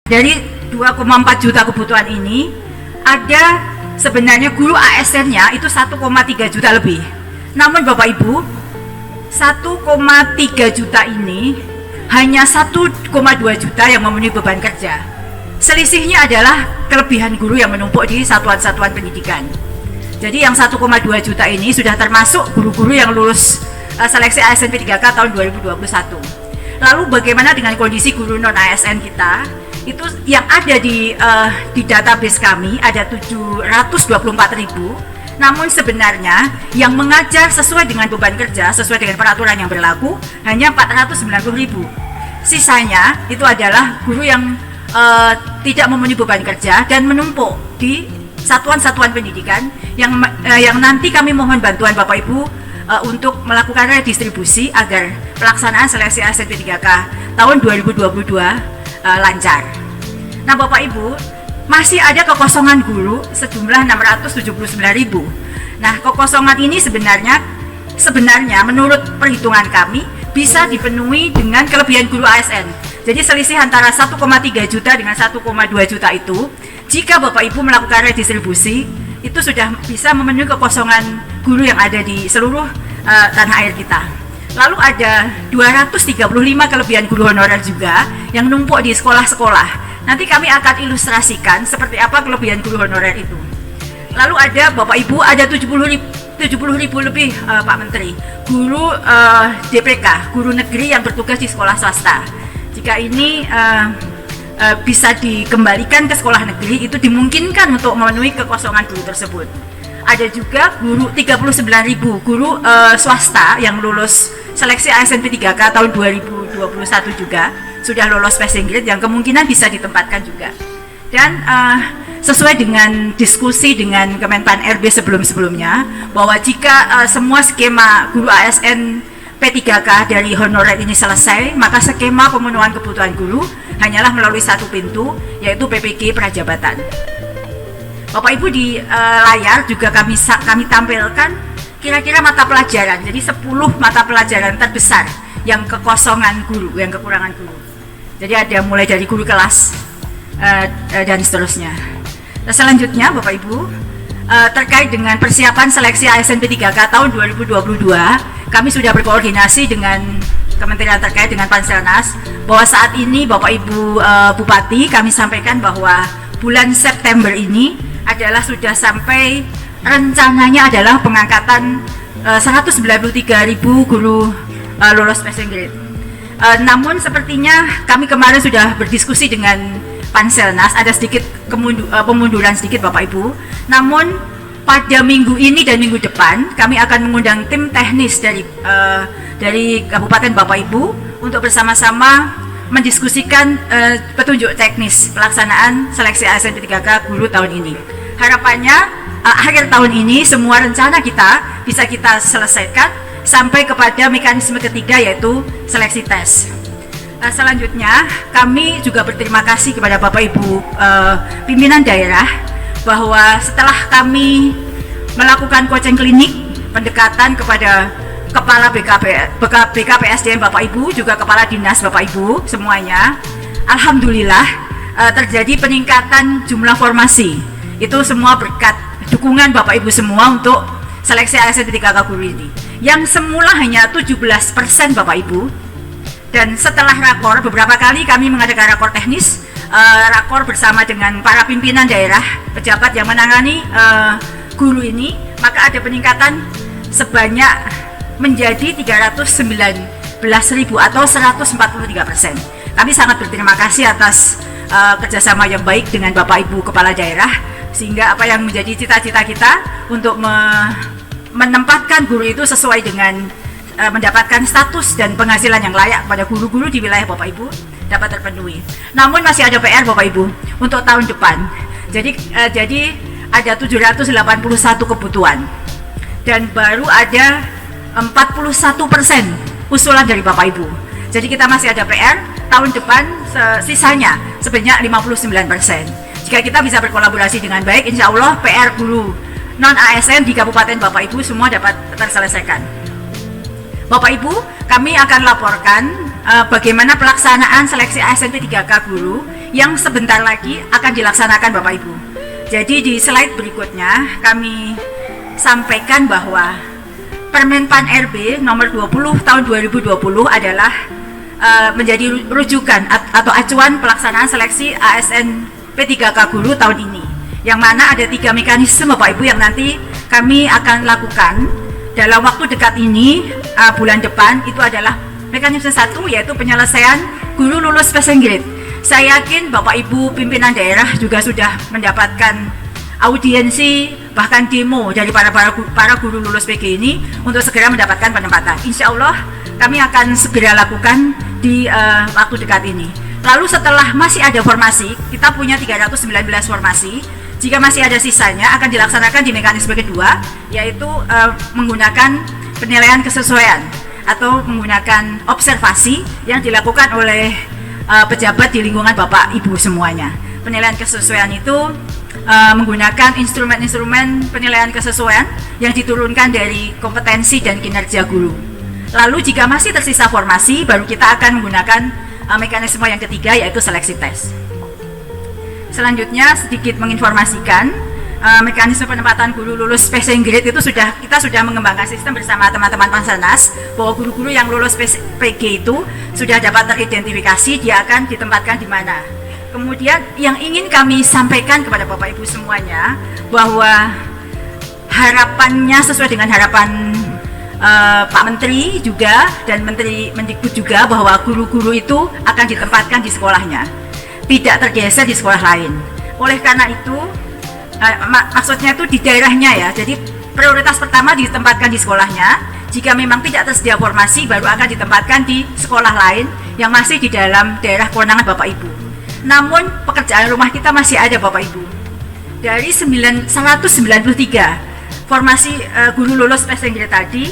Dari 2,4 juta kebutuhan ini, ada sebenarnya guru ASN-nya itu 1,3 juta lebih. Namun Bapak Ibu, 1,3 juta ini hanya 1,2 juta yang memenuhi beban kerja. Selisihnya adalah kelebihan guru yang menumpuk di satuan-satuan pendidikan. Jadi yang 1,2 juta ini sudah termasuk guru-guru yang lulus seleksi ASN P3K tahun 2021. Lalu bagaimana dengan kondisi guru non ASN kita? Itu yang ada di database kami ada 724.000. Namun sebenarnya yang mengajar sesuai dengan beban kerja, sesuai dengan peraturan yang berlaku hanya 490.000. Sisanya itu adalah guru yang tidak memenuhi beban kerja dan menumpuk di satuan-satuan pendidikan yang nanti kami mohon bantuan Bapak Ibu untuk melakukan redistribusi agar pelaksanaan seleksi ASN P3K tahun 2022 lancar. Nah Bapak Ibu, masih ada kekosongan guru sejumlah 679.000. Nah kekosongan ini sebenarnya menurut perhitungan kami bisa dipenuhi dengan kelebihan guru ASN. Jadi selisih antara 1,3 juta dengan 1,2 juta itu, jika Bapak Ibu melakukan redistribusi, itu sudah bisa memenuhi kekosongan guru yang ada di seluruh tanah air kita. Lalu ada 235 kelebihan guru honorer juga yang numpuk di sekolah-sekolah. Nanti kami akan ilustrasikan seperti apa kelebihan guru honorer itu. Lalu ada Bapak Ibu ada 70.000 lebih Pak Menteri guru DPK, guru negeri yang bertugas di sekolah swasta. Jika ini bisa dikembalikan ke sekolah negeri, itu dimungkinkan untuk memenuhi kekosongan guru tersebut. Ada juga guru 39.000 guru swasta yang lulus seleksi ASN P3K tahun 2021 juga sudah lolos passing grade yang kemungkinan bisa ditempatkan juga. Dan sesuai dengan diskusi dengan Kemenpan RB sebelum-sebelumnya bahwa jika semua skema guru ASN P3K dari honorer ini selesai, maka skema pemenuhan kebutuhan guru hanyalah melalui satu pintu, yaitu PPG Prajabatan. Bapak Ibu di layar juga kami tampilkan kira-kira mata pelajaran, jadi 10 mata pelajaran terbesar yang kekosongan guru, yang kekurangan guru. Jadi ada mulai dari guru kelas dan seterusnya. Nah, selanjutnya Bapak Ibu, terkait dengan persiapan seleksi ASN P3K tahun 2022, kami sudah berkoordinasi dengan kementerian terkait dengan Panselnas bahwa saat ini Bapak Ibu Bupati kami sampaikan bahwa bulan September ini adalah sudah sampai rencananya adalah pengangkatan 193.000 guru lulus passing grade. Namun sepertinya kami kemarin sudah berdiskusi dengan Panselnas, ada sedikit pemunduran sedikit Bapak Ibu. Namun pada minggu ini dan minggu depan kami akan mengundang tim teknis dari Kabupaten Bapak Ibu untuk bersama-sama mendiskusikan petunjuk teknis pelaksanaan seleksi ASN P3K guru tahun ini. Harapannya akhir tahun ini semua rencana kita bisa kita selesaikan sampai kepada mekanisme ketiga, yaitu seleksi tes. Selanjutnya kami juga berterima kasih kepada Bapak Ibu pimpinan daerah bahwa setelah kami melakukan coaching klinik pendekatan kepada kepala BKPSDM Bapak Ibu, juga kepala dinas Bapak Ibu semuanya, alhamdulillah terjadi peningkatan jumlah formasi. Itu semua berkat dukungan Bapak Ibu semua untuk seleksi ASN P3K guru ini, yang semula hanya 17% Bapak Ibu. Dan setelah rakor, beberapa kali kami mengadakan rakor teknis, rakor bersama dengan para pimpinan daerah, pejabat yang menangani guru ini, maka ada peningkatan sebanyak menjadi 319.000 atau 143%. Kami sangat berterima kasih atas kerjasama yang baik dengan Bapak Ibu Kepala Daerah, sehingga apa yang menjadi cita-cita kita untuk menempatkan guru itu sesuai dengan mendapatkan status dan penghasilan yang layak pada guru-guru di wilayah Bapak Ibu dapat terpenuhi. Namun masih ada PR Bapak Ibu untuk tahun depan. Jadi ada 781 kebutuhan dan baru ada 41% usulan dari Bapak Ibu. Jadi kita masih ada PR tahun depan sisanya sebanyak 59%. Jika kita bisa berkolaborasi dengan baik, insya Allah PR guru non ASN di Kabupaten Bapak Ibu semua dapat terselesaikan. Bapak Ibu, kami akan laporkan bagaimana pelaksanaan seleksi ASN P3K guru yang sebentar lagi akan dilaksanakan Bapak Ibu. Jadi di slide berikutnya kami sampaikan bahwa Permen PAN RB nomor 20 tahun 2020 adalah menjadi rujukan atau acuan pelaksanaan seleksi ASN P3K Guru tahun ini, yang mana ada 3 mekanisme Bapak Ibu yang nanti kami akan lakukan dalam waktu dekat ini, bulan depan. Itu adalah mekanisme 1, yaitu penyelesaian guru lulus passing grade. Saya yakin Bapak Ibu pimpinan daerah juga sudah mendapatkan audiensi bahkan demo dari para guru lulus PG ini untuk segera mendapatkan penempatan. Insya Allah kami akan segera lakukan di waktu dekat ini. Lalu setelah masih ada formasi, kita punya 319 formasi. Jika masih ada sisanya akan dilaksanakan di mekanisme kedua, yaitu menggunakan penilaian kesesuaian atau menggunakan observasi yang dilakukan oleh pejabat di lingkungan Bapak Ibu semuanya. Penilaian kesesuaian itu menggunakan instrumen-instrumen penilaian kesesuaian yang diturunkan dari kompetensi dan kinerja guru. Lalu jika masih tersisa formasi, baru kita akan menggunakan mekanisme yang ketiga, yaitu seleksi tes. Selanjutnya sedikit menginformasikan mekanisme penempatan guru lulus passing grade itu kita sudah mengembangkan sistem bersama teman-teman Panselnas, bahwa guru-guru yang lulus PG itu sudah dapat teridentifikasi dia akan ditempatkan di mana. Kemudian yang ingin kami sampaikan kepada Bapak Ibu semuanya, bahwa harapannya sesuai dengan harapan Pak Menteri juga dan Menteri Mendikbud juga, bahwa guru-guru itu akan ditempatkan di sekolahnya, tidak tergeser di sekolah lain. Oleh karena itu maksudnya itu di daerahnya ya, jadi prioritas pertama ditempatkan di sekolahnya. Jika memang tidak tersedia formasi, baru akan ditempatkan di sekolah lain yang masih di dalam daerah kewenangan Bapak Ibu. Namun pekerjaan rumah kita masih ada Bapak Ibu. Dari 193 formasi guru lulus passing grade tadi,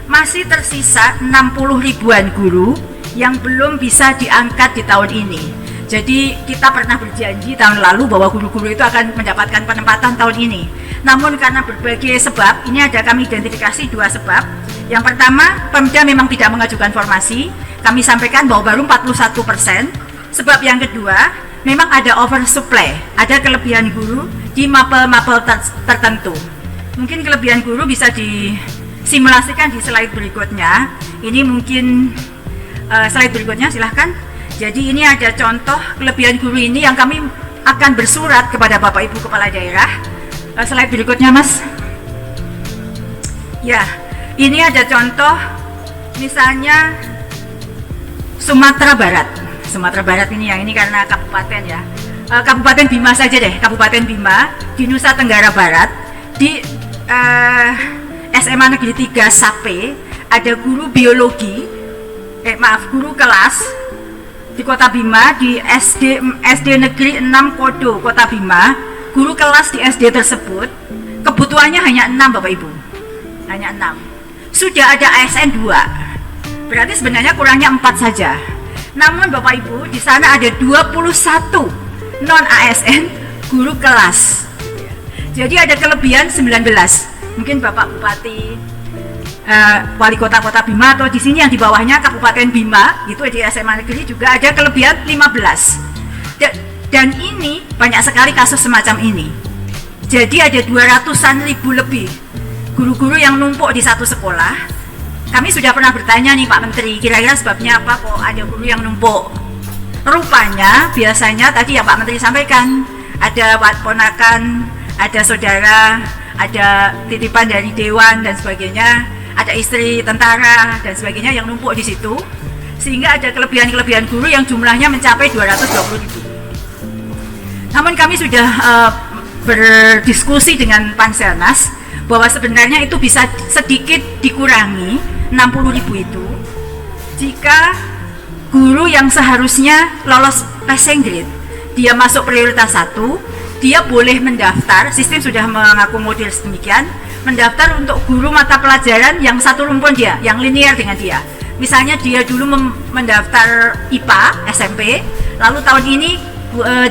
masih tersisa 60 ribuan guru yang belum bisa diangkat di tahun ini. Jadi kita pernah berjanji tahun lalu bahwa guru-guru itu akan mendapatkan penempatan tahun ini. Namun karena berbagai sebab, ini ada kami identifikasi 2 sebab. Yang pertama, Pemda memang tidak mengajukan formasi. Kami sampaikan bahwa baru 41%. Sebab yang kedua, memang ada oversupply, ada kelebihan guru di mapel-mapel tertentu. Mungkin kelebihan guru bisa disimulasikan di slide berikutnya. Ini mungkin slide berikutnya, silahkan. Jadi ini ada contoh kelebihan guru ini yang kami akan bersurat kepada Bapak Ibu Kepala Daerah. Slide berikutnya Mas. Ya, ini ada contoh misalnya Sumatera Barat. Sumatera Barat ini yang ini karena kabupaten ya. Kabupaten Bima saja deh, Kabupaten Bima di Nusa Tenggara Barat, di SMA Negeri 3 Sape ada guru biologi, guru kelas di Kota Bima, di SD Negeri 6 Kodo Kota Bima, guru kelas di SD tersebut kebutuhannya hanya 6 Bapak Ibu, hanya 6. Sudah ada ASN 2, berarti sebenarnya kurangnya 4 saja. Namun Bapak Ibu, di sana ada 21 non ASN guru kelas. Jadi ada kelebihan 19. Mungkin Bapak Bupati, Wali Kota Bima, atau di sini yang di bawahnya Kabupaten Bima, itu di SMA Negeri juga ada kelebihan 15. Dan ini banyak sekali kasus semacam ini. Jadi ada 200-an ribu lebih guru-guru yang numpuk di satu sekolah. Kami sudah pernah bertanya nih Pak Menteri, kira-kira sebabnya apa kok ada guru yang numpuk? Rupanya biasanya tadi yang Pak Menteri sampaikan, ada ponakan, ada saudara, ada titipan dari dewan dan sebagainya, ada istri tentara dan sebagainya yang numpuk di situ, sehingga ada kelebihan-kelebihan guru yang jumlahnya mencapai 220 ribu. Namun kami sudah berdiskusi dengan Panselnas bahwa sebenarnya itu bisa sedikit dikurangi 60 ribu itu jika guru yang seharusnya lolos passing grade, dia masuk prioritas 1, dia boleh mendaftar, sistem sudah mengakomodir sedemikian, mendaftar untuk guru mata pelajaran yang satu rumpun dia, yang linear dengan dia. Misalnya dia dulu mendaftar IPA SMP, lalu tahun ini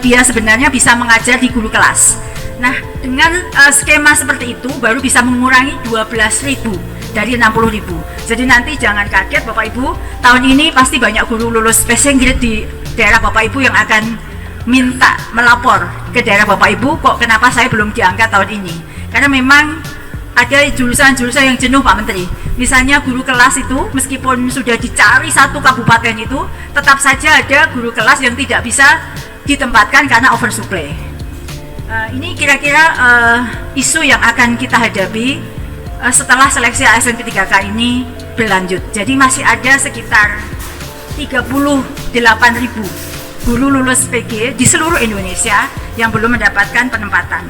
dia sebenarnya bisa mengajar di guru kelas. Nah, dengan skema seperti itu baru bisa mengurangi 12.000 dari 60.000. Jadi nanti jangan kaget Bapak Ibu, tahun ini pasti banyak guru lulus passing grade di daerah Bapak Ibu yang akan minta melapor ke daerah Bapak Ibu, kok kenapa saya belum diangkat tahun ini. Karena memang ada jurusan-jurusan yang jenuh Pak Menteri. Misalnya guru kelas itu meskipun sudah dicari satu kabupaten itu, tetap saja ada guru kelas yang tidak bisa ditempatkan karena oversupply. Ini kira-kira isu yang akan kita hadapi setelah seleksi ASN P3K ini berlanjut. Jadi masih ada sekitar 38.000 guru lulus PG di seluruh Indonesia yang belum mendapatkan penempatan.